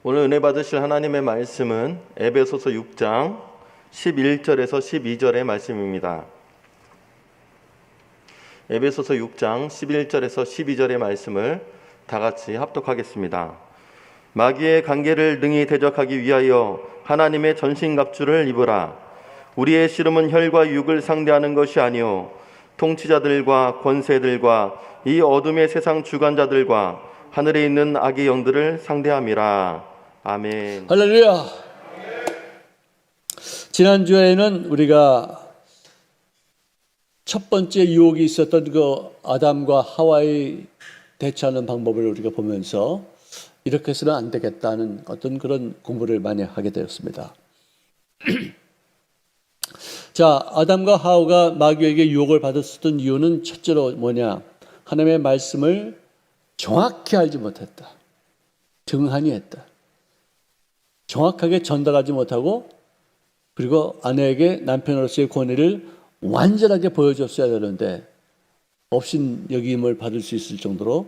오늘 은혜 받으실 하나님의 말씀은 에베소서 6장 11절에서 12절의 말씀입니다. 에베소서 6장 11절에서 12절의 말씀을 다 같이 합독하겠습니다. 마귀의 관계를 능히 대적하기 위하여 하나님의 전신갑주를 입으라. 우리의 씨름은 혈과 육을 상대하는 것이 아니요 통치자들과 권세들과 이 어둠의 세상 주관자들과 하늘에 있는 악의 영들을 상대함이라. 아멘. 할렐루야. 지난주에는 우리가 첫 번째 유혹이 있었던 그 아담과 하와의 대처하는 방법을 우리가 보면서 이렇게 해서는 안 되겠다는 어떤 그런 공부를 많이 하게 되었습니다. 자, 아담과 하와가 마귀에게 유혹을 받았었던 이유는 첫째로 뭐냐? 하나님의 말씀을 정확히 알지 못했다. 등한히 했다. 정확하게 전달하지 못하고 그리고 아내에게 남편으로서의 권위를 완전하게 보여줬어야 되는데 업신 여김을 받을 수 있을 정도로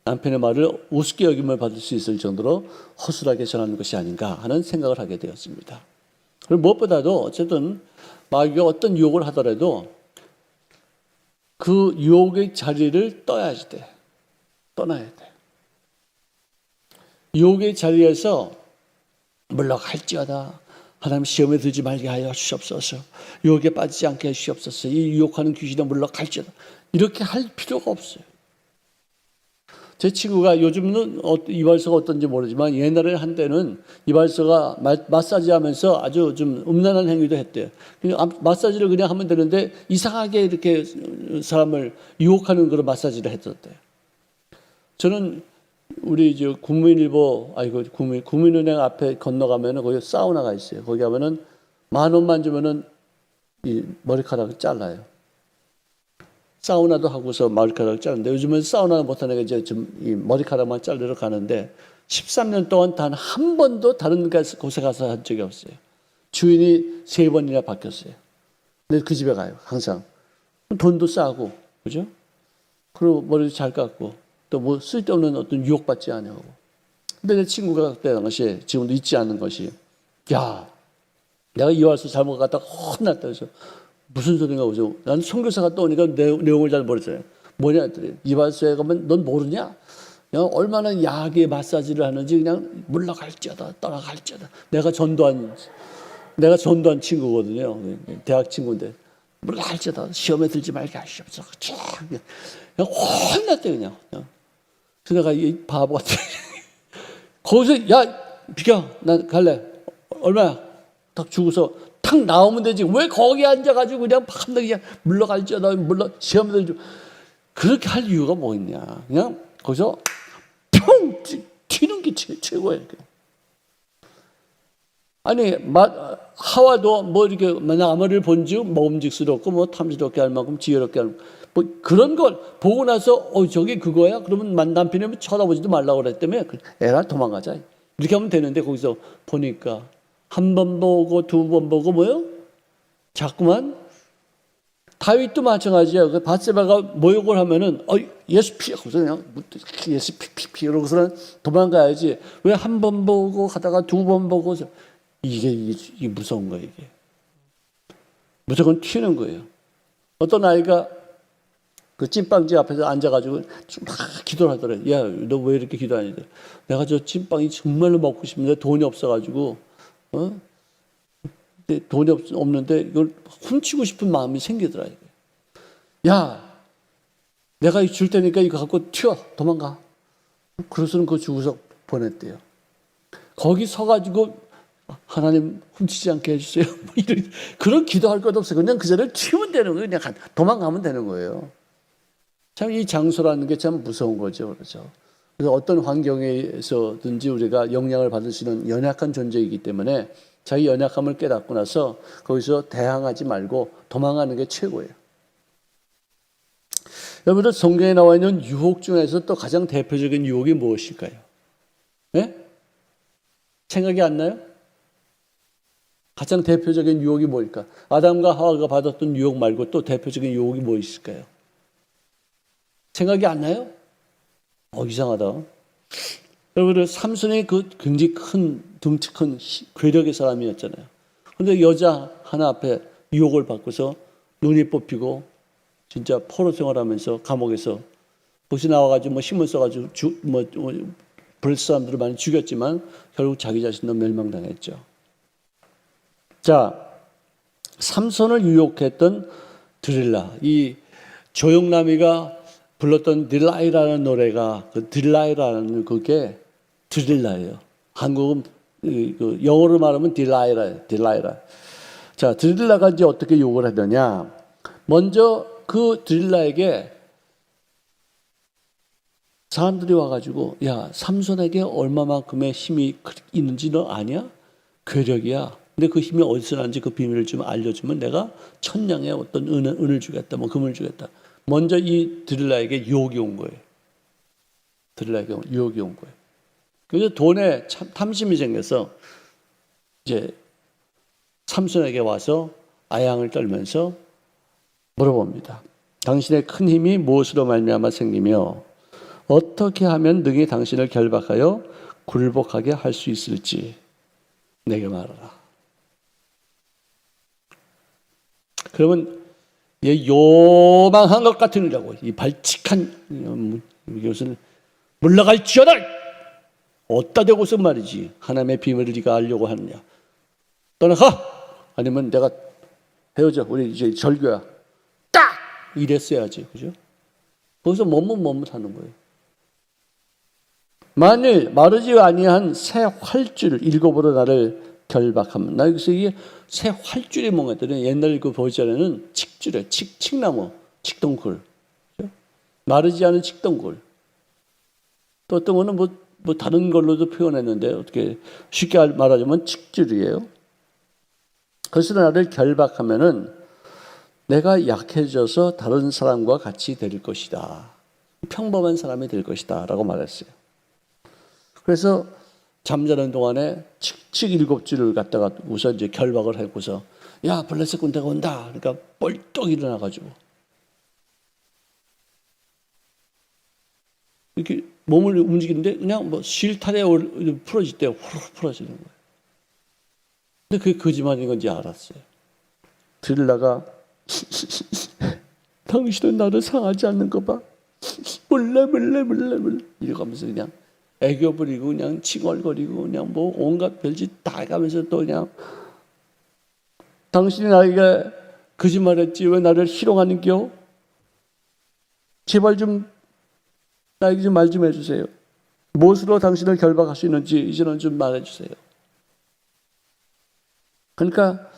남편의 말을 우습게 여김을 받을 수 있을 정도로 허술하게 전하는 것이 아닌가 하는 생각을 하게 되었습니다. 그리고 무엇보다도 어쨌든 마귀가 어떤 유혹을 하더라도 그 유혹의 자리를 떠나야 돼. 유혹의 자리에서 물러갈지어다. 하나님 시험에 들지 말게 하여 주시옵소서. 유혹에 빠지지 않게 하시옵소서. 이 유혹하는 귀신에 물러갈지어다. 이렇게 할 필요가 없어요. 제 친구가 요즘은 이발소가 어떤지 모르지만 옛날에 한때는 이발소가 마사지 하면서 아주 좀 음란한 행위도 했대요. 마사지를 그냥 하면 되는데 이상하게 이렇게 사람을 유혹하는 그런 마사지를 했었대요. 저는 우리 국민은행 앞에 건너가면은 거기 사우나가 있어요. 거기 가면은 10,000원만 주면은 이 머리카락을 잘라요. 사우나도 하고서 머리카락을 자르는데 요즘은 사우나 못하는 게 이제 좀 이 머리카락만 자르러 가는데 13년 동안 단 한 번도 다른 곳에 가서 한 적이 없어요. 주인이 3번이나 바뀌었어요. 근데 그 집에 가요. 항상. 돈도 싸고, 그죠? 그리고 머리도 잘 깎고. 또 뭐 쓸데없는 어떤 유혹받지 않냐고. 근데 내 친구가 그때 당시에 지금도 잊지 않는 것이, 야, 내가 이발소 잘못 갔다가 혼났다. 그래서 무슨 소린가 보죠. 나는 선교사가 떠오니까 내용을 잘 모르잖아요. 뭐냐 했더니 이발소에 가면 넌 모르냐? 그냥 얼마나 야하게 마사지를 하는지 그냥 물러갈지어다 떠나갈지어다. 내가 전도한 친구거든요. 대학 친구인데 물러갈지어다. 시험에 들지 말게 하시옵소서. 그냥 혼났대 그냥. 그래서 내가 이 바보 같은 거기서 야 비켜 난 갈래. 얼마야? 딱 주고서 탁 나오면 되지. 왜 거기 앉아가지고 그냥 밤낮 그냥 물러갈지어다 시험에 들지. 그렇게 할 이유가 뭐 있냐. 그냥 거기서 퉁 튀는 게 최고예요. 아니 하와도 뭐 이렇게 나무를 본즉 먹음직스럽고 뭐 탐스럽게 할 만큼 지혜롭게 할 만큼 뭐 그런 걸 보고 나서 저게 그거야? 그러면 남편이 쳐다보지도 말라고 그랬다며. 에라 도망가자. 이렇게 하면 되는데 거기서 보니까 한 번 보고 두 번 보고 뭐요? 자꾸만 다윗도 마찬가지야. 그 밧세바가 모욕을 하면은 예수 피해. 그래서 그냥 예수 피 이러고서는 도망가야지. 왜 한 번 보고 가다가 두 번 보고 이게 무서운 거예요. 이게 무조건 튀는 거예요. 어떤 아이가 그 찐빵집 앞에서 앉아가지고 막 기도를 하더래. 야, 너 왜 이렇게 기도하냐? 내가 저 찐빵이 정말로 먹고 싶은데 돈이 없어가지고, 근데 돈이 없는데 이걸 훔치고 싶은 마음이 생기더라. 이게. 야, 내가 줄 테니까 이거 갖고 튀어 도망가. 그래서는 그 주구석 보냈대요. 거기 서가지고 하나님 훔치지 않게 해주세요. 뭐 이런 그런 기도할 것도 없어요. 그냥 그 자리를 튀면 되는 거예요. 그냥 도망가면 되는 거예요. 참 이 장소라는 게 참 무서운 거죠. 그렇죠. 그래서 어떤 환경에서든지 우리가 영향을 받을 수 있는 연약한 존재이기 때문에 자기 연약함을 깨닫고 나서 거기서 대항하지 말고 도망가는 게 최고예요. 여러분들 성경에 나와 있는 유혹 중에서 또 가장 대표적인 유혹이 무엇일까요? 네? 생각이 안 나요? 가장 대표적인 유혹이 뭘까? 아담과 하와가 받았던 유혹 말고 또 대표적인 유혹이 뭐 있을까요? 생각이 안 나요? 이상하다. 여러분 삼손이 그 굉장히 큰 덩치 큰 괴력의 사람이었잖아요. 근데 여자 하나 앞에 유혹을 받고서 눈이 뽑히고 진짜 포로 생활하면서 감옥에서 거기서 나와가지고 뭐 신문 써가지고 브레스 사람들을 많이 죽였지만 결국 자기 자신도 멸망당했죠. 자, 삼손을 유혹했던 드릴라, 이 조영남이가 불렀던 딜라이라는 노래가 그 딜라이라는 그게 드릴라예요. 한국은 그 영어로 말하면 딜라이라. 자, 드릴라가 이제 어떻게 욕을 하느냐? 먼저 그 드릴라에게 사람들이 와가지고 야, 삼손에게 얼마만큼의 힘이 있는지 너 아냐? 괴력이야. 근데 그 힘이 어디서 나는지 그 비밀을 좀 알려주면 내가 천냥의 어떤 은을 주겠다, 뭐 금을 주겠다. 먼저 이 드릴라에게 유혹이 온 거예요. 드릴라에게 유혹이 온 거예요. 그래서 돈에 탐심이 생겨서 이제 삼손에게 와서 아양을 떨면서 물어봅니다. 당신의 큰 힘이 무엇으로 말미암아 생기며 어떻게 하면 능히 당신을 결박하여 굴복하게 할 수 있을지 내게 말하라. 그러면 얘 요망한 것 같으니라고 이 발칙한 이것을 물러갈지어다 어디다 대고서 말이지 하나님의 비밀을 네가 알려고 하느냐 떠나가 아니면 내가 헤어져 우리 이제 절교야 딱 이랬어야지 그죠? 거기서 머뭇하는 거예요. 만일 마르지 아니한 새 활줄 일곱으로 나를 결박하면 나 여기서 이게 새 활줄이 뭔가 했더니 옛날 그 보시자는 칡줄에 칡나무 칡덩굴 그렇죠? 마르지 않은 칡덩굴 또 어떤 거는 뭐 다른 걸로도 표현했는데 어떻게 쉽게 말하자면 칡줄이에요. 그래서 나를 결박하면은 내가 약해져서 다른 사람과 같이 될 것이다. 평범한 사람이 될 것이다 라고 말했어요. 그래서 잠자는 동안에 칙칙 7줄을 갖다가 우선 이제 결박을 하고서 야 블레셋 군대가 온다. 그러니까 뻘떡 일어나가지고 이렇게 몸을 움직이는데 그냥 뭐 실타래 풀어질 때 후루룩 풀어지는 거예요. 근데 그게 거짓말인 건지 알았어요. 드릴라가 당신은 나를 상하지 않는 거 봐. 몰래 이러고 하면서 그냥 애교 부리고 그냥 칭얼거리고 그냥 뭐 온갖 별짓 다 해가면서 또 그냥 당신이 나에게 거짓말했지 왜 나를 희롱하는겨? 제발 좀 나에게 좀 말 좀 해주세요. 무엇으로 당신을 결박할 수 있는지 이제는 좀 말해주세요. 그러니까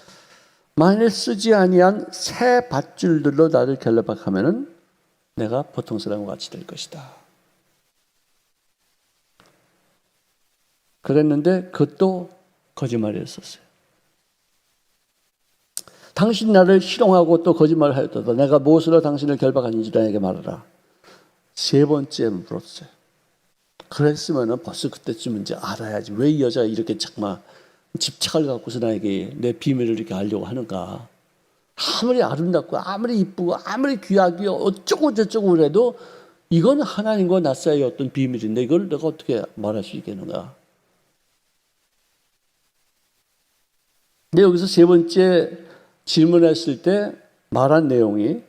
만일 쓰지 아니한 새 밧줄들로 나를 결박하면은 내가 보통 사람과 같이 될 것이다. 그랬는데 그것도 거짓말이었었어요. 당신 나를 희롱하고 또 거짓말을 하였다. 내가 무엇으로 당신을 결박하는지 나에게 말하라. 세 번째 물었어요. 그랬으면 벌써 그때쯤은 이제 알아야지. 왜 이 여자가 이렇게 정말 집착을 갖고서 나에게 내 비밀을 이렇게 알려고 하는가. 아무리 아름답고 아무리 이쁘고 아무리 귀하고 어쩌고 저쩌고 그래도 이건 하나님과 나 사이의 어떤 비밀인데 이걸 내가 어떻게 말할 수 있겠는가. 근데 여기서 세 번째 질문했을 때 말한 내용이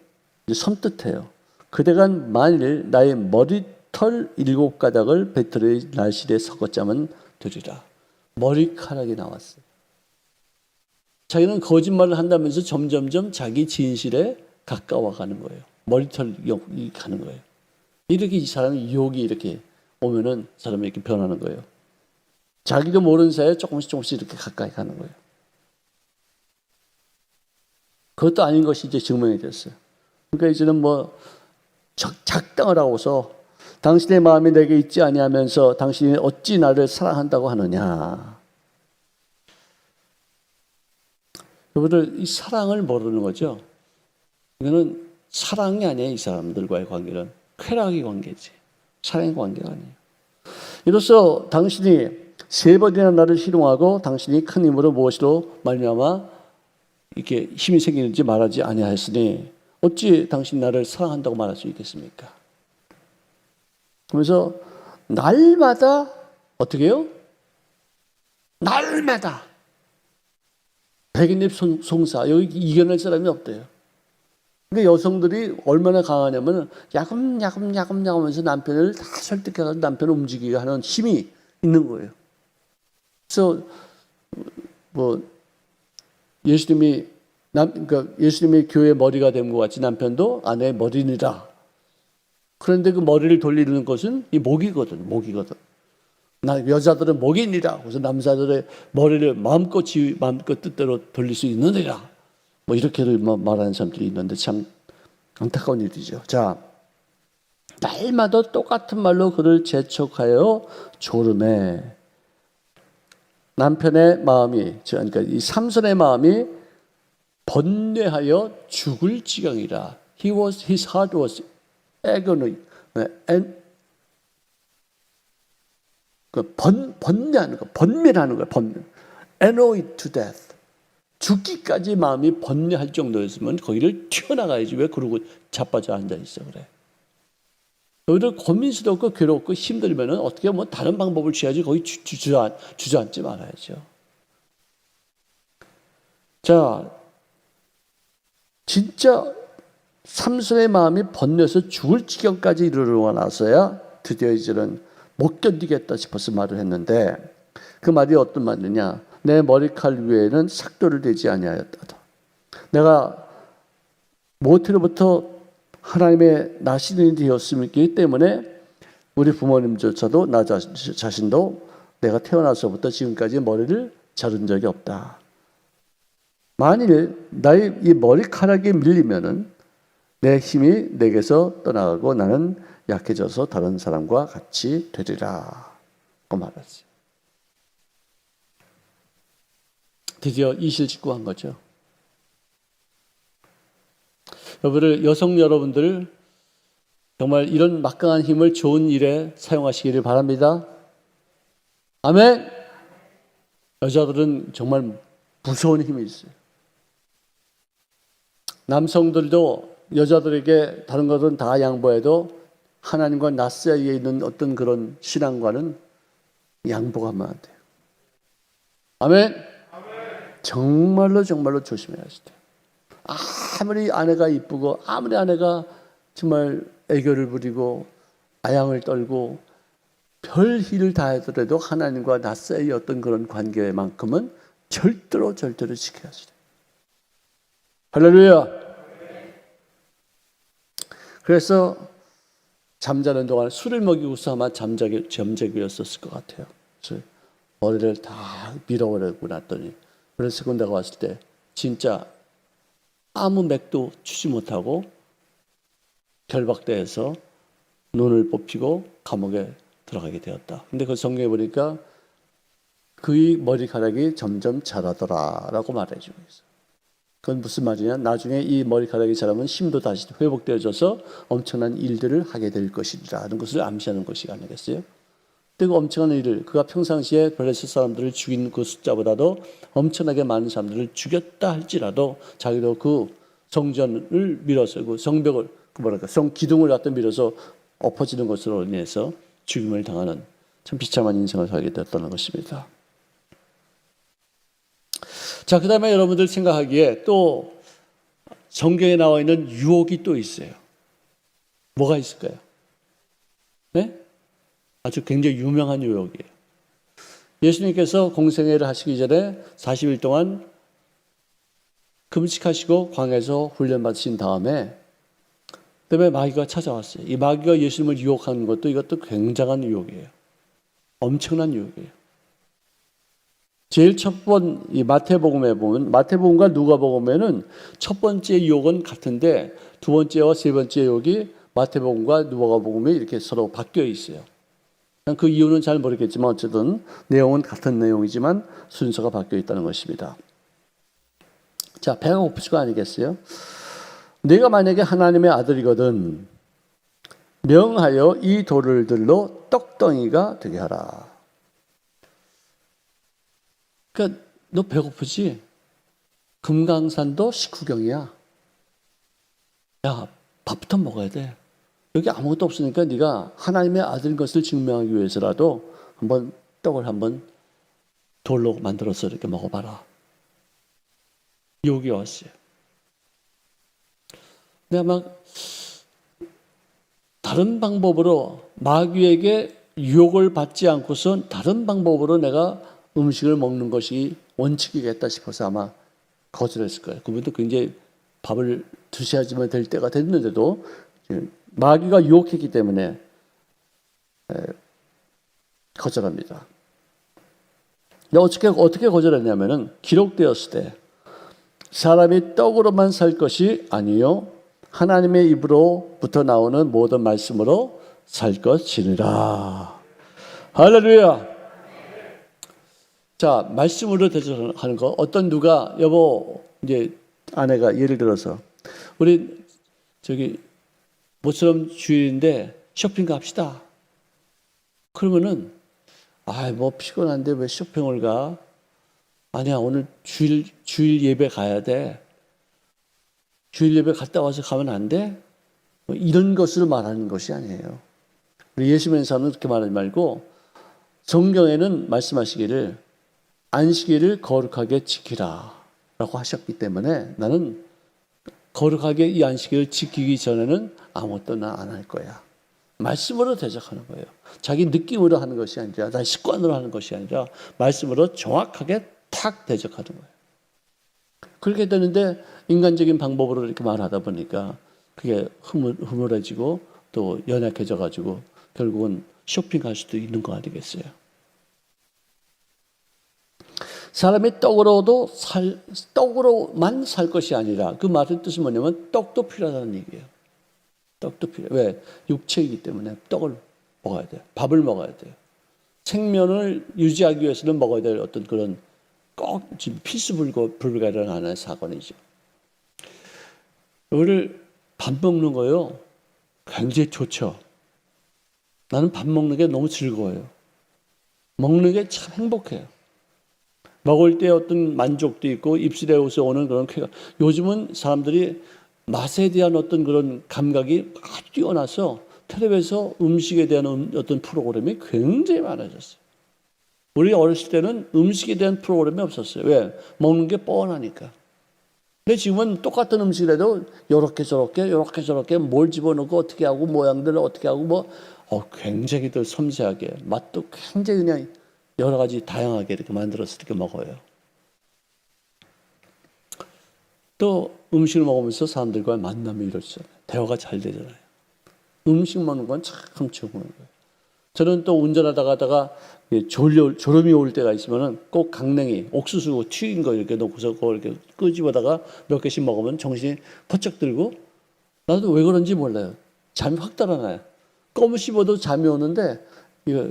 섬뜩해요. 그대가 만일 나의 머리털 7가닥을 배틀의 날실에 섞어짜면 되리라. 머리카락이 나왔어요. 자기는 거짓말을 한다면서 점점점 자기 진실에 가까워가는 거예요. 머리털이 가는 거예요. 이렇게 이 사람의 유혹이 이렇게 오면은 사람이 이렇게 변하는 거예요. 자기도 모르는 사이에 조금씩 이렇게 가까이 가는 거예요. 그것도 아닌 것이 이제 증명이 됐어요. 그러니까 이제는 뭐 작당을 하고서 당신의 마음이 내게 있지 아니하면서 당신이 어찌 나를 사랑한다고 하느냐. 여러분들 이 사랑을 모르는 거죠. 이거는 사랑이 아니에요. 이 사람들과의 관계는 쾌락의 관계지. 사랑의 관계가 아니에요. 이로써 당신이 3번이나 나를 희롱하고 당신이 큰 힘으로 무엇으로 말미암아 이렇게 힘이 생기는지 말하지 아니하였으니 어찌 당신 나를 사랑한다고 말할 수 있겠습니까? 그러면서 날마다 어떻게 해요? 날마다 백인잎 송사 여기 이겨낼 사람이 없대요. 그러니까 여성들이 얼마나 강하냐면 야금야금 하면서 남편을 다 설득해서 남편을 움직이게 하는 힘이 있는 거예요. 그래서 뭐 그러니까 예수님이 교회의 머리가 된 것 같이 남편도 아내의 머리니라. 그런데 그 머리를 돌리는 것은 이 목이거든. 여자들은 목이니라. 그래서 남자들의 머리를 마음껏 뜻대로 돌릴 수 있느니라. 뭐 이렇게 말하는 사람들이 있는데 참 안타까운 일이죠. 자, 날마다 똑같은 말로 그를 재촉하여 조르매. 남편의 마음이, 그러니까 이 삼손의 마음이 번뇌하여 죽을 지경이라. His heart was agony. 번뇌하는 거, 번밀하는 거야, 번뇌. Annoyed to death. 죽기까지 마음이 번뇌할 정도였으면 거기를 튀어나가야지. 왜 그러고 자빠져 앉아 있어 그래. 오히려 고민스럽고 괴롭고 힘들면 어떻게 뭐 다른 방법을 취하지 거기 주저앉지 말아야죠. 자, 진짜 삼손의 마음이 번뇌해서 죽을 지경까지 이르러 나서야 드디어 이제는 못 견디겠다 싶어서 말을 했는데 그 말이 어떤 말이냐. 내 머리칼 위에는 삭도를 대지 아니하였다. 내가 모태로부터 하나님의 나시린이 되었기 때문에 우리 부모님조차도 나 자신도 내가 태어나서부터 지금까지 머리를 자른 적이 없다. 만일 나의 이 머리카락이 밀리면은 내 힘이 내게서 떠나가고 나는 약해져서 다른 사람과 같이 되리라. 그 말하지. 드디어 이실직고한 거죠. 여성 여러분들 정말 이런 막강한 힘을 좋은 일에 사용하시기를 바랍니다. 아멘. 여자들은 정말 무서운 힘이 있어요. 남성들도 여자들에게 다른 것은 다 양보해도 하나님과 나 사이에 있는 어떤 그런 신앙과는 양보하면 안 돼요. 아멘. 정말로 조심해야 돼요. 아무리 아내가 이쁘고 아무리 아내가 정말 애교를 부리고 아양을 떨고 별 일을 다 하더라도 하나님과 나 사이의 어떤 그런 관계만큼은 절대로 지켜야지 돼요. 할렐루야. 그래서 잠자는 동안 술을 먹이고서 아마 잠자기였었을 것 같아요. 그래서 머리를 다 밀어버리고 났더니 그래서 군대가 왔을 때 진짜 아무 맥도 추지 못하고 결박대에서 눈을 뽑히고 감옥에 들어가게 되었다. 근데 그 성경에 보니까 그의 머리카락이 점점 자라더라라고 말해주고 있어요. 그건 무슨 말이냐? 나중에 이 머리카락이 자라면 힘도 다시 회복되어져서 엄청난 일들을 하게 될 것이라는 것을 암시하는 것이 아니겠어요? 근데 그 엄청난 일을 그가 평상시에 블레셋 사람들을 죽인 그 숫자보다도 엄청나게 많은 사람들을 죽였다 할지라도 자기도 그 성전을 밀어서 그 성벽을 성 기둥을 갖다 밀어서 엎어지는 것으로 인해서 죽임을 당하는 참 비참한 인생을 살게 되었다는 것입니다. 자, 그 다음에 여러분들 생각하기에 또 성경에 나와 있는 유혹이 또 있어요. 뭐가 있을까요? 네? 아주 굉장히 유명한 유혹이에요. 예수님께서 공생애를 하시기 전에 40일 동안 금식하시고 광야에서 훈련받으신 다음에 그다음에 마귀가 찾아왔어요. 이 마귀가 예수님을 유혹하는 것도 이것도 굉장한 유혹이에요. 엄청난 유혹이에요. 제일 첫 번 이 마태복음에 보면 마태복음과 누가복음에는 첫 번째 유혹은 같은데 두 번째와 세 번째 유혹이 마태복음과 누가복음에 이렇게 서로 바뀌어 있어요. 그 이유는 잘 모르겠지만 어쨌든 내용은 같은 내용이지만 순서가 바뀌어 있다는 것입니다. 자, 배가 고프시고 아니겠어요? 내가 만약에 하나님의 아들이거든 명하여 이 돌들로 떡덩이가 되게 하라. 그러니까 너 배고프지? 금강산도 식후경이야. 야, 밥부터 먹어야 돼. 여기 아무것도 없으니까 네가 하나님의 아들인 것을 증명하기 위해서라도 한번 떡을 한번 돌로 만들어서 이렇게 먹어봐라. 유혹이 왔어요. 내가 막 다른 방법으로 마귀에게 유혹을 받지 않고선 다른 방법으로 내가 음식을 먹는 것이 원칙이겠다 싶어서 아마 거절했을 거예요. 그분도 굉장히 밥을 드셔야지만 될 때가 됐는데도 마귀가 유혹했기 때문에 거절합니다. 어떻게 거절했냐면은 기록되었을 때 사람이 떡으로만 살 것이 아니요 하나님의 입으로부터 나오는 모든 말씀으로 살 것이니라. 할렐루야. 자, 말씀으로 대적하는 거. 어떤 누가 여보 이제 아내가 예를 들어서 우리 모처럼 주일인데 쇼핑 갑시다. 그러면은 뭐 피곤한데 왜 쇼핑을 가? 아니야, 오늘 주일 예배 가야 돼. 주일 예배 갔다 와서 가면 안 돼? 뭐 이런 것을 말하는 것이 아니에요. 우리 예수 믿는 사람은 그렇게 말하지 말고 성경에는 말씀하시기를 안식일을 거룩하게 지키라 라고 하셨기 때문에 나는 거룩하게 이 안식일을 지키기 전에는 아무것도 나 안 할 거야. 말씀으로 대적하는 거예요. 자기 느낌으로 하는 것이 아니라 자기 습관으로 하는 것이 아니라 말씀으로 정확하게 탁 대적하는 거예요. 그렇게 되는데 인간적인 방법으로 이렇게 말하다 보니까 그게 흐물해지고 또 연약해져 가지고 결국은 쇼핑할 수도 있는 거 아니겠어요. 사람이 떡으로만 살 것이 아니라 그 말의 뜻은 뭐냐면 떡도 필요하다는 얘기예요. 떡도 필요해. 왜? 육체이기 때문에 떡을 먹어야 돼요. 밥을 먹어야 돼요. 생명을 유지하기 위해서는 먹어야 될 어떤 그런 꼭 지금 필수불가라는 하나의 사건이죠. 우리를 밥 먹는 거요. 굉장히 좋죠. 나는 밥 먹는 게 너무 즐거워요. 먹는 게 참 행복해요. 먹을 때 어떤 만족도 있고 입술에 오는 그런 쾌감. 요즘은 사람들이 맛에 대한 어떤 그런 감각이 아주 뛰어나서 텔레비에서 음식에 대한 어떤 프로그램이 굉장히 많아졌어요. 우리 어렸을 때는 음식에 대한 프로그램이 없었어요. 왜? 먹는 게 뻔하니까. 근데 지금은 똑같은 음식이라도 요렇게 저렇게 뭘 집어넣고 어떻게 하고 모양들을 어떻게 하고 굉장히 더 섬세하게 맛도 굉장히 그냥 여러 가지 다양하게 이렇게 만들어서 이렇게 먹어요. 또 음식을 먹으면서 사람들과의 만남이 이루어지잖아요. 대화가 잘 되잖아요. 음식 먹는 건 참 좋은 거예요. 저는 또 운전하다가 졸음이 올 때가 있으면은 꼭 강냉이, 옥수수 튀긴 거 이렇게 넣고서 그걸 이렇게 끄집어다가 몇 개씩 먹으면 정신이 번쩍 들고 나도 왜 그런지 몰라요. 잠이 확 달아나요. 껌을 씹어도 잠이 오는데 이거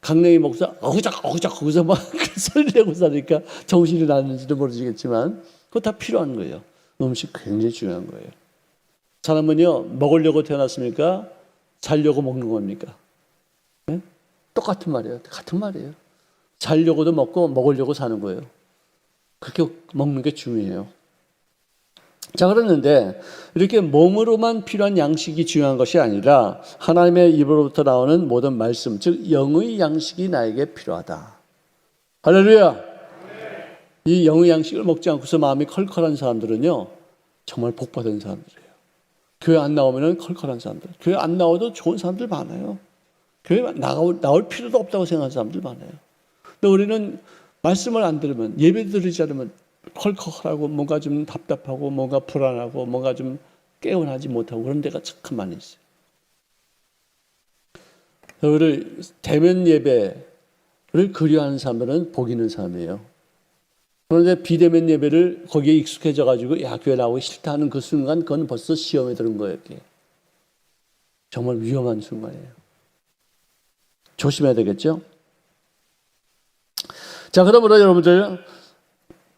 강냉이 먹고서 어그작 거기서 막 소리 내고 사니까 정신이 나는지도 모르겠지만 그거 다 필요한 거예요. 음식 굉장히 중요한 거예요. 사람은요 먹으려고 태어났습니까? 자려고 먹는 겁니까? 네? 똑같은 말이에요. 같은 말이에요. 자려고도 먹고 먹으려고 사는 거예요. 그렇게 먹는 게 중요해요. 자, 그랬는데 이렇게 몸으로만 필요한 양식이 중요한 것이 아니라 하나님의 입으로부터 나오는 모든 말씀, 즉 영의 양식이 나에게 필요하다. 할렐루야. 이 영의 양식을 먹지 않고서 마음이 컬컬한 사람들은요 정말 복받은 사람들이에요. 교회 안 나오면 컬컬한 사람들, 교회 안 나와도 좋은 사람들 많아요. 교회 나올 필요도 없다고 생각하는 사람들 많아요. 근데 우리는 말씀을 안 들으면, 예배 드리지 않으면 컬컬하고 뭔가 좀 답답하고 뭔가 불안하고 뭔가 좀 깨어나지 못하고 그런 데가 참 많이 있어요. 우리 대면 예배를 그리워하는 사람들은 복 있는 사람이에요. 그런데 비대면 예배를 거기에 익숙해져 가지고 교회 나오기 싫다 하는 그 순간 그건 벌써 시험에 들은 거예요. 이게. 정말 위험한 순간이에요. 조심해야 되겠죠? 자, 그러므로 여러분들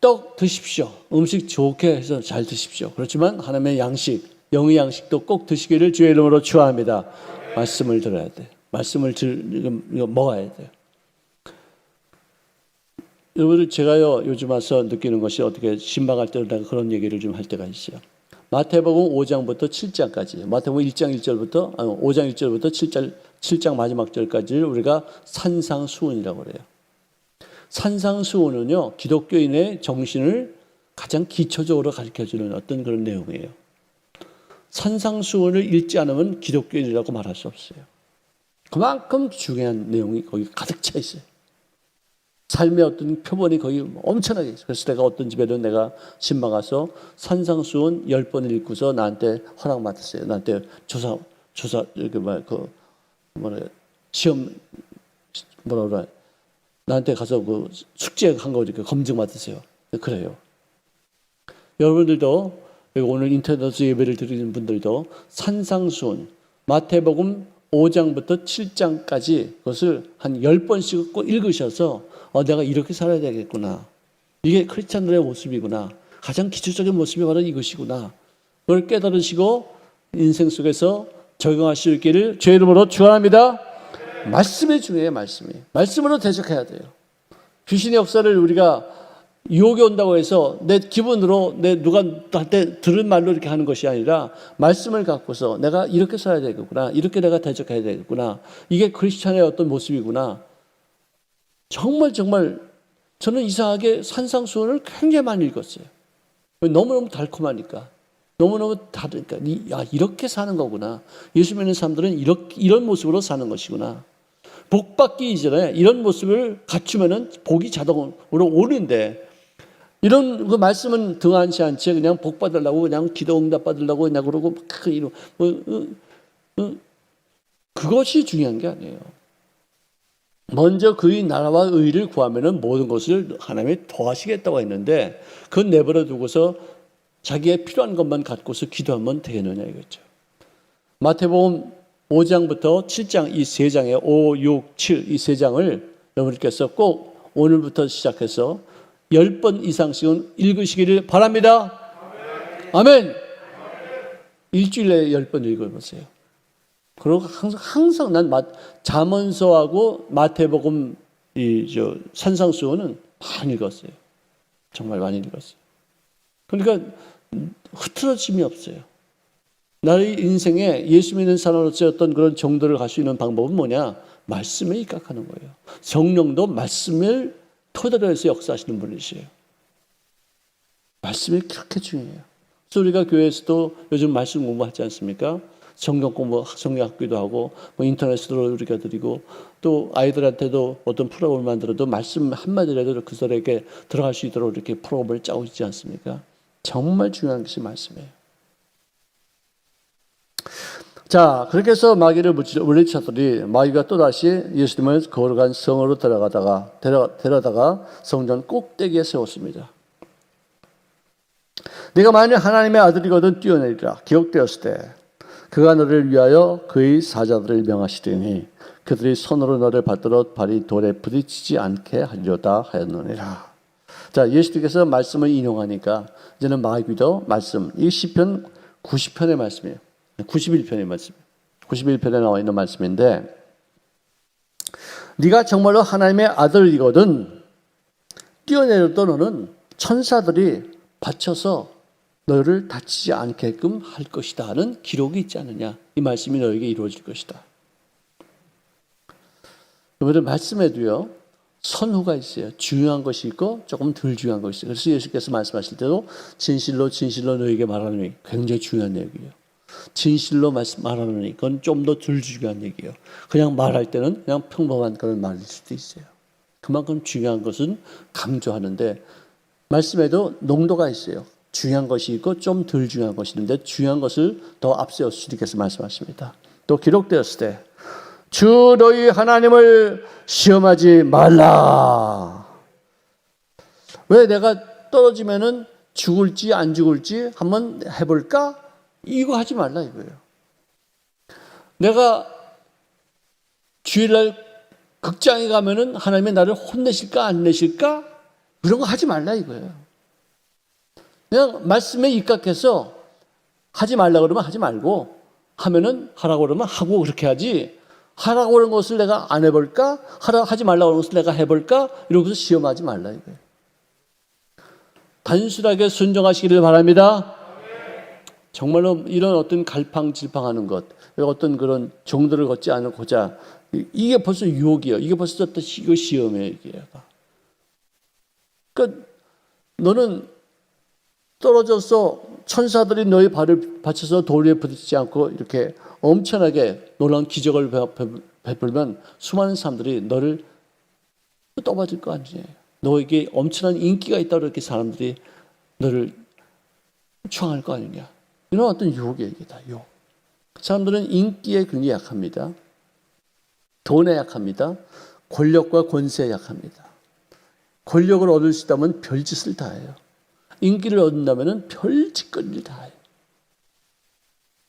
떡 드십시오. 음식 좋게 해서 잘 드십시오. 그렇지만 하나님의 양식, 영의 양식도 꼭 드시기를 주의 이름으로 축원합니다. 말씀을 들어야 돼. 말씀을 먹어야 돼요. 여러분 제가요 요즘 와서 느끼는 것이 어떻게 신방할 때 내가 그런 얘기를 좀 할 때가 있어요. 마태복음 5장부터 7장까지, 마태복음 1장 1절부터 5장 1절부터 7장 마지막 절까지를 우리가 산상수훈이라고 그래요. 산상수훈은요, 기독교인의 정신을 가장 기초적으로 가르쳐주는 어떤 그런 내용이에요. 산상수훈을 읽지 않으면 기독교인이라고 말할 수 없어요. 그만큼 중요한 내용이 거기 가득 차 있어요. 삶의 어떤 표본이 거기 엄청나게 있어요. 그래서 내가 어떤 집에는 내가 신방 가서 산상수훈 10번을 읽고서 나한테 허락 받았어요. 나한테 시험, 뭐라 그래. 나한테 가서 그 숙제한 거 이렇게 검증 받으세요. 그래요. 여러분들도 오늘 인터넷 예배를 드리는 분들도 산상수훈 마태복음 5장부터 7장까지 그것을 한 10번씩 꼭 읽으셔서 내가 이렇게 살아야 되겠구나. 이게 크리스찬들의 모습이구나. 가장 기초적인 모습이 바로 이것이구나. 그걸 깨달으시고 인생 속에서 적용하실 수 있기를 주의 이름으로 축원합니다. 말씀이 중요해요. 말씀으로 대적해야 돼요. 귀신의 역사를 우리가 유혹이 온다고 해서 내 기분으로 누가 나한테 들은 말로 이렇게 하는 것이 아니라 말씀을 갖고서 내가 이렇게 살아야 되겠구나. 이렇게 내가 대적해야 되겠구나. 이게 크리스찬의 어떤 모습이구나. 정말 저는 이상하게 산상수훈을 굉장히 많이 읽었어요. 너무너무 달콤하니까. 너무너무 다르니까. 이렇게 사는 거구나. 예수 믿는 사람들은 이런 모습으로 사는 것이구나. 복 받기 이전에 이런 모습을 갖추면은 복이 자동으로 오는데 이런 그 말씀은 등한시 않지 그냥 복 받으려고 그냥 기도 응답 받으려고 그냥 그러고 그것이 중요한 게 아니에요. 먼저 그의 나라와 의를 구하면은 모든 것을 하나님이 더하시겠다고 했는데 그건 내버려 두고서 자기의 필요한 것만 갖고서 기도하면 되겠느냐 이거죠. 마태복음 5장부터 7장 이 세 장에 5, 6, 7 이 세 장을 여러분께서 꼭 오늘부터 시작해서 10번 이상씩은 읽으시기를 바랍니다. 아멘. 일주일에 10번 읽어보세요. 그리고 항상 난 잠언서하고 마태복음 산상수훈은 많이 읽었어요. 정말 많이 읽었어요. 그러니까 흐트러짐이 없어요. 나의 인생에 예수 믿는 사람으로서 어떤 그런 정도를 갈 수 있는 방법은 뭐냐? 말씀에 입각하는 거예요. 성령도 말씀을 토대로 해서 역사하시는 분이세요. 말씀이 그렇게 중요해요. 그래서 우리가 교회에서도 요즘 말씀 공부하지 않습니까? 성경 공부, 성경 학기도 하고, 인터넷으로 우리가 드리고, 또 아이들한테도 어떤 프로그램을 만들어도 말씀 한마디라도 그들에게 들어갈 수 있도록 이렇게 프로그램을 짜고 있지 않습니까? 정말 중요한 것이 말씀이에요. 자, 그렇게 해서 마귀를 물리쳤더니 마귀가 또다시 예수님을 걸어간 성으로 데려다가 성전 꼭대기에 세웠습니다. 네가 만일 하나님의 아들이거든 뛰어내리라. 기록되었을 때 그가 너를 위하여 그의 사자들을 명하시더니 그들이 손으로 너를 받들어 발이 돌에 부딪히지 않게 하려다 하였느니라. 자, 예수님께서 말씀을 인용하니까 이제는 마귀도 말씀, 이 시편 90편의 말씀이에요. 91편의 말씀. 91편에 나와 있는 말씀인데 네가 정말로 하나님의 아들이거든 뛰어내려도 너는 천사들이 받쳐서 너를 다치지 않게끔 할 것이다 하는 기록이 있지 않느냐. 이 말씀이 너에게 이루어질 것이다. 여러분들 말씀에도요. 선후가 있어요. 중요한 것이 있고 조금 덜 중요한 것이 있어요. 그래서 예수께서 말씀하실 때도 진실로 너에게 말하노니 굉장히 중요한 얘기예요. 진실로 말하노니 그건 좀 더 덜 중요한 얘기예요. 그냥 말할 때는 그냥 평범한 그런 말일 수도 있어요. 그만큼 중요한 것은 강조하는데 말씀에도 농도가 있어요. 중요한 것이 있고 좀 덜 중요한 것이 있는데 중요한 것을 더 앞세워 주님께서 말씀하십니다. 또 기록되었을 때 주 너희 하나님을 시험하지 말라. 왜 내가 떨어지면은 죽을지 안 죽을지 한번 해볼까? 이거 하지 말라 이거예요. 내가 주일날 극장에 가면은 하나님이 나를 혼내실까 안 내실까? 그런 거 하지 말라 이거예요. 그냥 말씀에 입각해서 하지 말라 그러면 하지 말고 하면은 하라고 그러면 하고 그렇게 하지. 하라고 그런 것을 내가 안 해볼까? 하지 말라고 그런 것을 내가 해볼까? 이러고서 시험하지 말라 이거예요. 단순하게 순종하시기를 바랍니다. 정말로 이런 어떤 갈팡질팡하는 것, 어떤 그런 정도를 걷지 않고자 이게 벌써 유혹이에요. 이게 벌써 이거 시험이에요. 이게. 그러니까 너는 떨어져서 천사들이 너의 발을 받쳐서 돌 위에 부딪히지 않고 이렇게 엄청나게 놀라운 기적을 베풀면 수많은 사람들이 너를 떠받을 거 아니에요. 너에게 엄청난 인기가 있다고 이렇게 사람들이 너를 추앙할 거 아니냐. 이런 어떤 유혹이에요. 이게 다 유혹. 사람들은 인기에 굉장히 약합니다. 돈에 약합니다. 권력과 권세에 약합니다. 권력을 얻을 수 있다면 별짓을 다 해요. 인기를 얻는다면 별짓거리를 다 해요.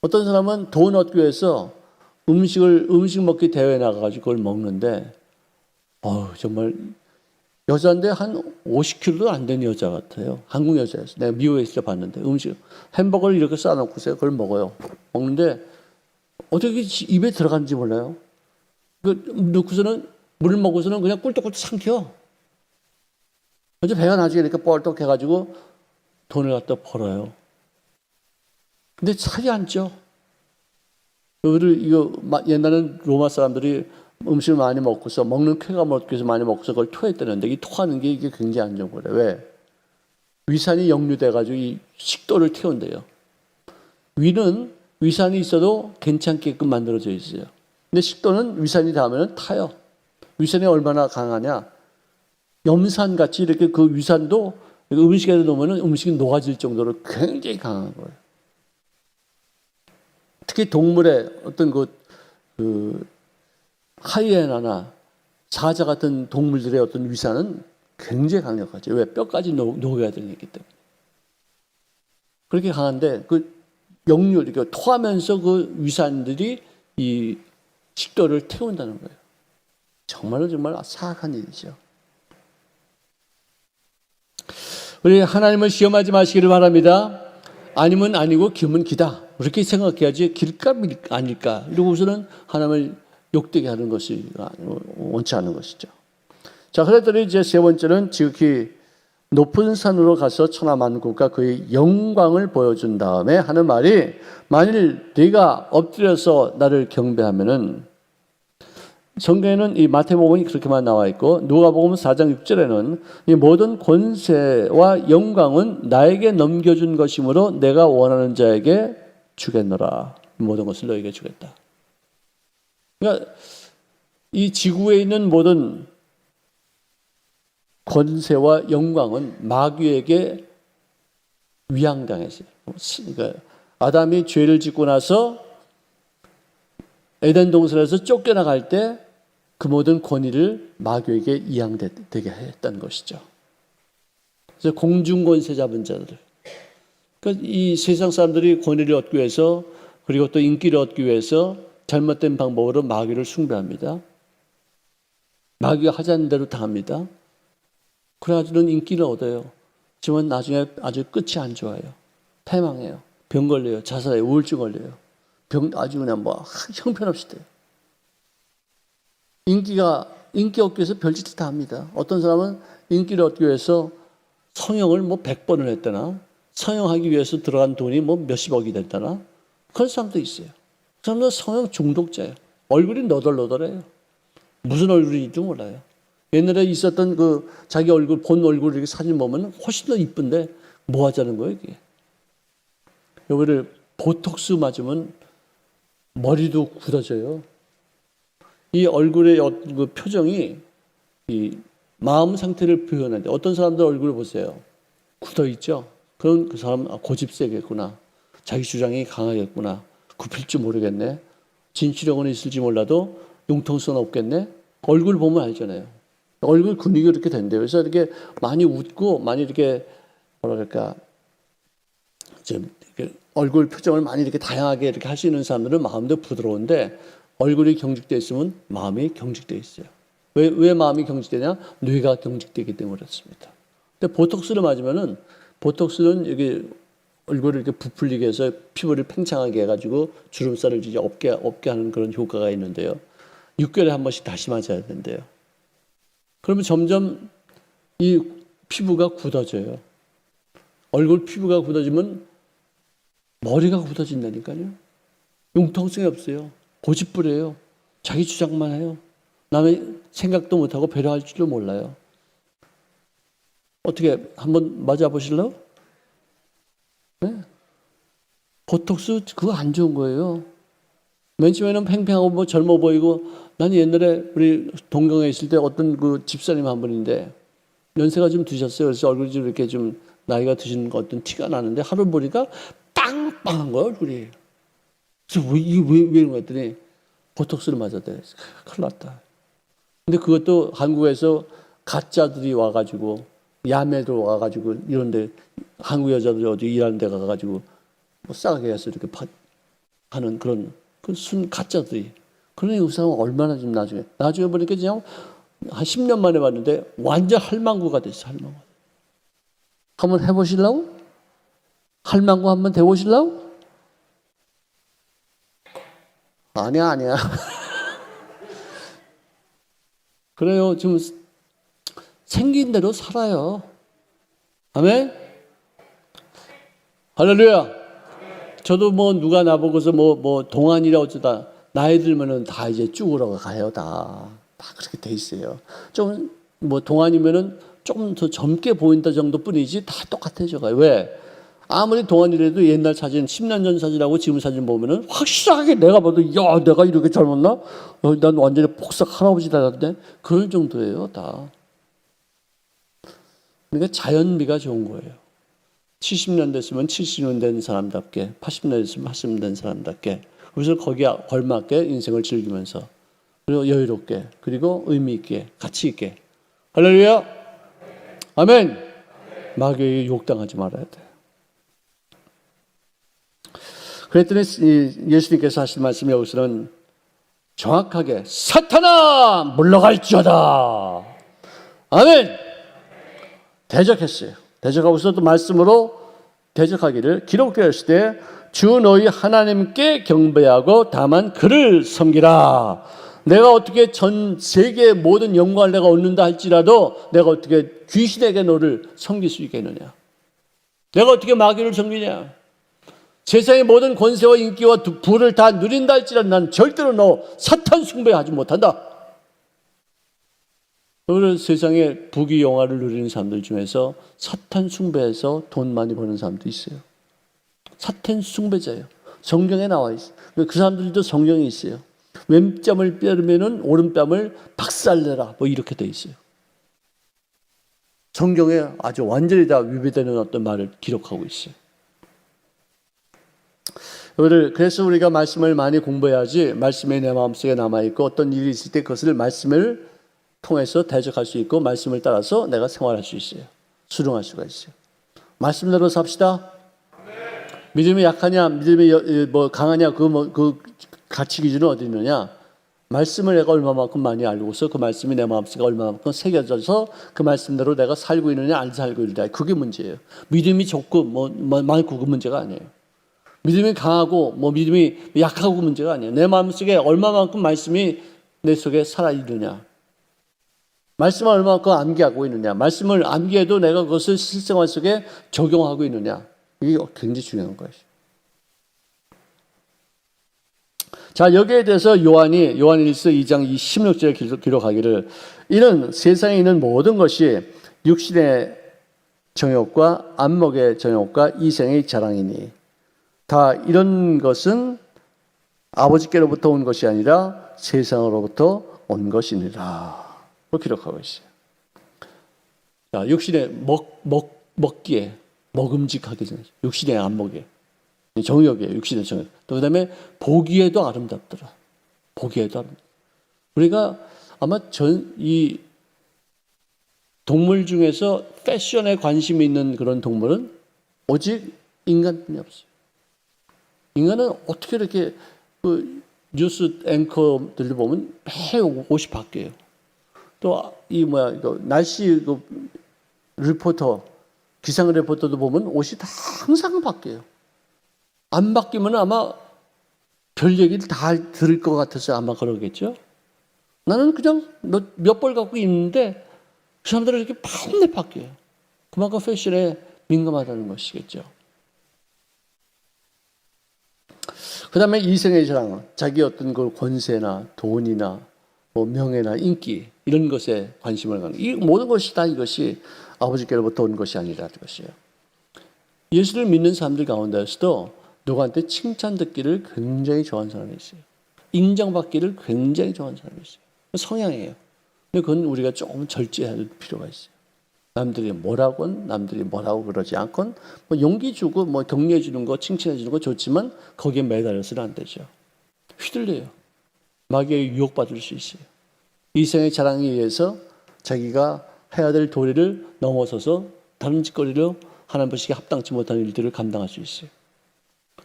어떤 사람은 돈 얻기 위해서 음식 먹기 대회에 나가가지고 그걸 먹는데, 정말 여자인데 한 50kg도 안 되는 여자 같아요. 한국 여자였어요. 내가 미국에 있을 때 봤는데 햄버거를 이렇게 싸놓고서 그걸 먹어요. 먹는데 어떻게 입에 들어가는지 몰라요. 넣고서는 물을 먹고서는 그냥 꿀떡꿀떡 삼켜. 그래서 배가 나중에 이렇게 뻘떡해가지고 돈을 갖다 벌어요. 근데 살이 안 쪄. 옛날에는 로마 사람들이 음식을 많이 먹고서 먹는 쾌감 얻기 위해서 많이 먹고서 그걸 토했다는데 이 토하는 게 이게 굉장히 안 좋은 거래요. 왜? 위산이 역류돼가지고 이 식도를 태운대요. 위는 위산이 있어도 괜찮게끔 만들어져 있어요. 근데 식도는 위산이 닿으면 타요. 위산이 얼마나 강하냐? 염산같이 이렇게 그 위산도 음식에 넣으면 음식이 녹아질 정도로 굉장히 강한 거예요. 특히 동물의 어떤 하이에나나 사자 같은 동물들의 어떤 위산은 굉장히 강력하죠. 왜? 뼈까지 녹여야 되기 때문에. 그렇게 강한데 역류, 이렇게 토하면서 그 위산들이 이 식도를 태운다는 거예요. 정말 사악한 일이죠. 우리 하나님을 시험하지 마시기를 바랍니다. 아니면 아니고 기면 기다. 그렇게 생각해야지 길까 아닐까. 이러고서는 하나님을 욕되게 하는 것이 원치 않는 것이죠. 자, 그랬더니 이제 세 번째는 지극히 높은 산으로 가서 천하만국과 그의 영광을 보여준 다음에 하는 말이, 만일 네가 엎드려서 나를 경배하면은, 성경에는 이 마태복음이 그렇게만 나와 있고 누가복음 4장 6절에는 이 모든 권세와 영광은 나에게 넘겨준 것이므로 내가 원하는 자에게 주겠노라. 모든 것을 너에게 주겠다. 그러니까 이 지구에 있는 모든 권세와 영광은 마귀에게 위양당했어요. 그러니까 아담이 죄를 짓고 나서 에덴 동산에서 쫓겨나갈 때 그 모든 권위를 마귀에게 이양되게 했다는 것이죠. 그래서 공중권세 잡은 자들. 그러니까 이 세상 사람들이 권위를 얻기 위해서, 그리고 또 인기를 얻기 위해서 잘못된 방법으로 마귀를 숭배합니다. 마귀가 하자는 대로 다 합니다. 그래가지고는 인기를 얻어요. 하지만 나중에 아주 끝이 안 좋아요. 패망해요. 병 걸려요. 자살해요. 우울증 걸려요. 아주 그냥 형편없이 돼요. 인기 얻기 위해서 별짓을 다 합니다. 어떤 사람은 인기를 얻기 위해서 성형을 100번을 했다나, 성형하기 위해서 들어간 돈이 몇십억이 됐다나, 그런 사람도 있어요. 그 사람도 성형 중독자예요. 얼굴이 너덜너덜해요. 무슨 얼굴인지도 몰라요. 옛날에 있었던 자기 얼굴, 본 얼굴 이렇게 사진 보면 훨씬 더 이쁜데 뭐 하자는 거예요, 이게. 여기를 보톡스 맞으면 머리도 굳어져요. 이 얼굴의 그 표정이 이 마음 상태를 표현하는데, 어떤 사람들 얼굴을 보세요. 굳어 있죠? 그럼 그 사람 고집 세겠구나. 자기 주장이 강하겠구나. 굽힐 줄 모르겠네. 진취력은 있을지 몰라도 융통성 없겠네. 얼굴 보면 알잖아요. 얼굴 근육이 이렇게 된대요. 그래서 이렇게 많이 웃고 많이 이렇게 이렇게 얼굴 표정을 많이 이렇게 다양하게 이렇게 할 수 있는 사람들은 마음도 부드러운데, 얼굴이 경직되어 있으면 마음이 경직되어 있어요. 왜 마음이 경직되냐? 뇌가 경직되기 때문에 그렇습니다. 근데 보톡스를 맞으면은, 보톡스는 여기 얼굴을 이렇게 부풀리게 해서 피부를 팽창하게 해가지고 주름살을 이제 없게 하는 그런 효과가 있는데요. 6개월에 한 번씩 다시 맞아야 된대요. 그러면 점점 이 피부가 굳어져요. 얼굴 피부가 굳어지면 머리가 굳어진다니까요. 융통성이 없어요. 고집부려요. 자기 주장만 해요. 남의 생각도 못하고 배려할 줄도 몰라요. 어떻게 한번 맞아보실래요? 네? 보톡스 그거 안 좋은 거예요. 맨 처음에는 팽팽하고 뭐 젊어 보이고, 난 옛날에 우리 동경에 있을 때 어떤 그 집사님 한 분인데 연세가 좀 드셨어요. 그래서 얼굴이 좀 이렇게 좀 나이가 드신 어떤 티가 나는데 하루 보니까 빵빵한 거예요, 얼굴이. 그래서 이게 왜 이런 거 했더니 보톡스를 맞았대. 큰일 났다. 근데 그것도 한국에서 가짜들이 와가지고, 야매도 와가지고, 이런데 한국 여자들이 어디 일하는 데 가가지고 뭐 싸게 해서 이렇게 하는 그런 그 순 가짜들이. 그러니 그 사람은 얼마나 좀 나중에 보니까 그냥 한 10년 만에 봤는데 완전 할망구가 됐어, 할망구. 한번 해보실라고? 할망구 한번 돼보실라고? 아니야. 그래요. 지금 생긴 대로 살아요. 아멘? 할렐루야. 저도 뭐 누가 나보고서 뭐 동안이라 어쩌다 나이 들면은 다 이제 쭈그러 가요. 다 그렇게 돼 있어요. 좀 뭐 동안이면은 조금 더 젊게 보인다 정도뿐이지 다 똑같아져 가요. 왜? 아무리 동안이라도 옛날 사진, 10년 전 사진하고 지금 사진 보면은 확실하게 내가 봐도 야, 내가 이렇게 젊었나? 난 완전히 폭삭 할아버지 닮았네. 그럴 정도예요, 다. 그러니까 자연미가 좋은 거예요. 70년 됐으면 70년 된 사람답게, 80년 됐으면 80년 된 사람답게. 그래서 거기에 걸맞게 인생을 즐기면서, 그리고 여유롭게, 그리고 의미 있게, 가치 있게. 할렐루야! 아멘! 마귀에게 욕당하지 말아야 돼. 그랬더니 예수님께서 하신 말씀이 여기서는 정확하게 사탄아 물러갈지어다. 아멘! 대적했어요. 대적하고서 또 말씀으로 대적하기를 기록되어 있을 때 주 너희 하나님께 경배하고 다만 그를 섬기라. 내가 어떻게 전 세계의 모든 영광을 내가 얻는다 할지라도 내가 어떻게 귀신에게 너를 섬길 수 있겠느냐. 내가 어떻게 마귀를 섬기냐. 세상의 모든 권세와 인기와 부를 다 누린다 할지라도 난 절대로 너 사탄 숭배하지 못한다. 오늘 세상에 부귀영화를 누리는 사람들 중에서 사탄 숭배해서 돈 많이 버는 사람도 있어요. 사탄 숭배자예요. 성경에 나와 있어요. 그 사람들도 성경에 있어요. 왼뺨을 빼르면은 오른뺨을 박살내라. 뭐 이렇게 돼 있어요. 성경에 아주 완전히 다 위배되는 어떤 말을 기록하고 있어요. 그래서 우리가 말씀을 많이 공부해야지 말씀이 내 마음속에 남아있고 어떤 일이 있을 때 그것을 말씀을 통해서 대적할 수 있고 말씀을 따라서 내가 생활할 수 있어요. 수용할 수가 있어요. 말씀대로 삽시다. 믿음이 약하냐, 믿음이 뭐 강하냐, 그 가치 기준은 어디 있느냐? 말씀을 내가 얼마만큼 많이 알고서 그 말씀이 내 마음속에 얼마만큼 새겨져서 그 말씀대로 내가 살고 있느냐, 안 살고 있느냐. 그게 문제예요. 믿음이 좋고 많고 그 문제가 아니에요. 믿음이 강하고 믿음이 약하고 문제가 아니에요. 내 마음속에 얼마만큼 말씀이 내 속에 살아있느냐. 말씀을 얼마만큼 암기하고 있느냐. 말씀을 암기해도 내가 그것을 실생활 속에 적용하고 있느냐. 이게 굉장히 중요한 것이죠. 자, 여기에 대해서 요한일서 2장 16절에 기록하기를 이는 세상에 있는 모든 것이 육신의 정욕과 안목의 정욕과 이생의 자랑이니 다 이런 것은 아버지께로부터 온 것이 아니라 세상으로부터 온 것이니라. 그 기록하고 있어요. 자, 육신의 먹기에 먹음직하게 생겼어요. 육신의 안목에 정욕이에요. 육신의 정욕. 또 그다음에 보기에도 아름답더라. 보기에도 아름답더라. 우리가 아마 이 동물 중에서 패션에 관심이 있는 그런 동물은 오직 인간뿐이 없어요. 인간은 어떻게 이렇게 그 뉴스 앵커들 보면 매일 옷이 바뀌어요. 또 이거 날씨 리포터 기상 리포터도 보면 옷이 다 항상 바뀌어요. 안 바뀌면 아마 별 얘기를 다 들을 것 같아서 아마 그러겠죠. 나는 그냥 몇 벌 갖고 있는데 그 사람들은 이렇게 밤새 바뀌어요. 그만큼 패션에 민감하다는 것이겠죠. 그 다음에 이생의 자랑, 자기 어떤 그 권세나 돈이나 뭐 명예나 인기 이런 것에 관심을 갖는 이 모든 것이 다 이것이 아버지께로부터 온 것이 아니라는 것이에요. 예수를 믿는 사람들 가운데서도 누구한테 칭찬 듣기를 굉장히 좋아하는 사람이 있어요. 인정받기를 굉장히 좋아하는 사람이 있어요. 성향이에요. 근데 그건 우리가 조금 절제할 필요가 있어요. 남들이 뭐라고 그러지 않건 뭐 용기 주고 뭐 격려해 주는 거, 칭찬해 주는 거 좋지만 거기에 매달려서는 안 되죠. 휘둘려요. 마귀에 유혹받을 수 있어요. 이생의 자랑에 의해서 자기가 해야 될 도리를 넘어서서 다른 짓거리로 하나님 보시기에 합당치 못한 일들을 감당할 수 있어요.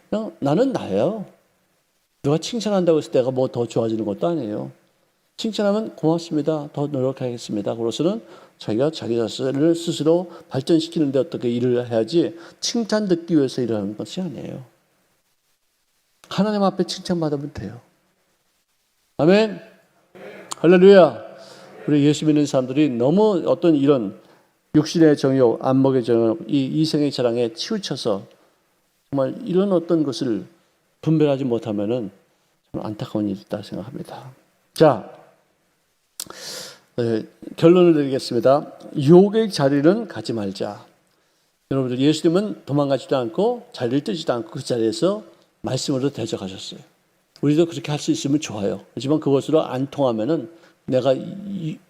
그냥 나는 나예요. 누가 칭찬한다고 해서 내가 뭐 더 좋아지는 것도 아니에요. 칭찬하면 고맙습니다. 더 노력하겠습니다. 그래서는 자기가 자기 자신을 스스로 발전시키는 데 어떻게 일을 해야지 칭찬 듣기 위해서 일하는 것이 아니에요. 하나님 앞에 칭찬받으면 돼요. 아멘. 할렐루야. 우리 예수 믿는 사람들이 너무 어떤 이런 육신의 정욕, 안목의 정욕, 이 이생의 자랑에 치우쳐서 정말 이런 어떤 것을 분별하지 못하면은 좀 안타까운 일이 있다 생각합니다. 자, 결론을 드리겠습니다. 유혹의 자리는 가지 말자. 여러분들 예수님은 도망가지도 않고 자리를 뜨지도 않고 그 자리에서 말씀으로 대적하셨어요. 우리도 그렇게 할 수 있으면 좋아요. 하지만 그것으로 안 통하면은 내가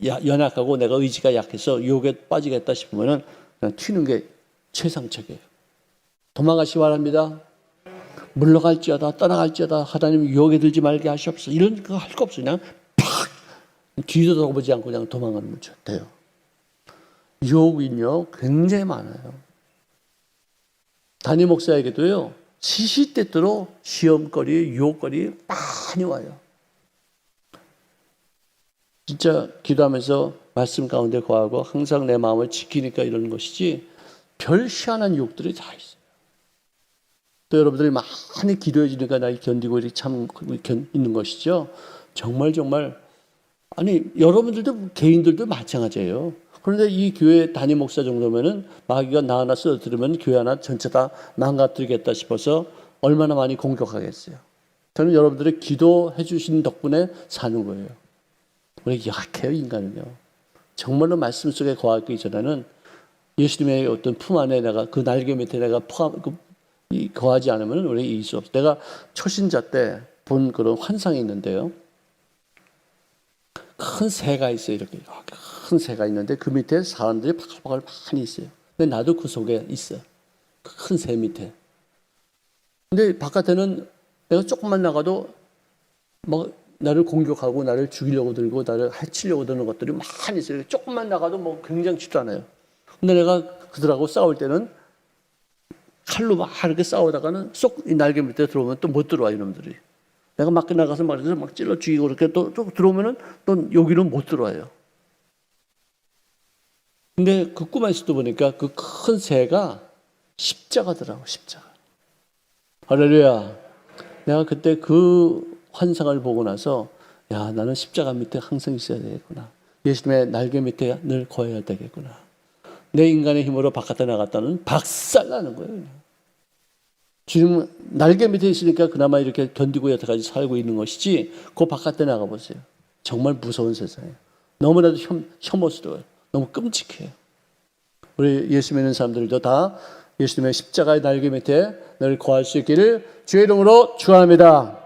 연약하고 내가 의지가 약해서 유혹에 빠지겠다 싶으면은 그냥 튀는 게 최상책이에요. 도망가시 바랍니다. 물러갈지어다 떠나갈지어다 하나님 유혹에 들지 말게 하시옵소서. 이런 거 할 거 없어요. 그냥 팍 뒤도 돌아보지 않고 그냥 도망가면 돼요. 유혹은요 굉장히 많아요. 담임 목사에게도요 시시때때로 시험거리, 유혹거리 많이 와요. 진짜 기도하면서 말씀 가운데 거하고 항상 내 마음을 지키니까 이러는 것이지 별 희한한 유혹들이 다 있어요. 또 여러분들이 많이 기도해 주니까 나 견디고 이렇게 참 있는 것이죠. 정말 아니 여러분들도 개인들도 마찬가지예요. 그런데 이 교회 담임 목사 정도면은 마귀가 나 하나 쓰러뜨리면 교회 하나 전체 다 망가뜨리겠다 싶어서 얼마나 많이 공격하겠어요. 저는 여러분들의 기도해 주신 덕분에 사는 거예요. 우리 약해요 인간은요. 정말로 말씀 속에 거하기 전에는 예수님의 어떤 품 안에 내가 그 날개 밑에 내가 거하지 않으면 우리 이길 수 없어요. 내가 초신자 때 본 그런 환상이 있는데요. 큰 새가 있어요. 이렇게 큰 새가 있는데 그 밑에 사람들이 바글바글 많이 있어요. 근데 나도 그 속에 있어요. 큰 새 밑에. 근데 바깥에는 내가 조금만 나가도 뭐 나를 공격하고 나를 죽이려고 들고 나를 해치려고 드는 것들이 많이 있어요. 조금만 나가도 뭐 굉장치도 않아요. 근데 내가 그들하고 싸울 때는 칼로 막 이렇게 싸우다가는 쏙 이 날개 밑에 들어오면 또 못 들어와 이놈들이. 내가 막 나가서 말해서 막 찔러 죽이고 그렇게 또 들어오면은 또 여기는 못 들어와요. 근데 그 꿈에서도 보니까 그 큰 새가 십자가더라고, 십자가. 할렐루야. 내가 그때 그 환상을 보고 나서 야, 나는 십자가 밑에 항상 있어야 되겠구나. 예수님의 날개 밑에 늘 거해야 되겠구나. 내 인간의 힘으로 바깥에 나갔다는 박살나는 거예요. 그냥. 주님 날개 밑에 있으니까 그나마 이렇게 견디고 여태까지 살고 있는 것이지 그 바깥에 나가보세요. 정말 무서운 세상이에요. 너무나도 혐오스러워요. 너무 끔찍해요. 우리 예수 믿는 사람들도 다 예수님의 십자가의 날개 밑에 늘 거할 수 있기를 주의 이름으로 축원합니다.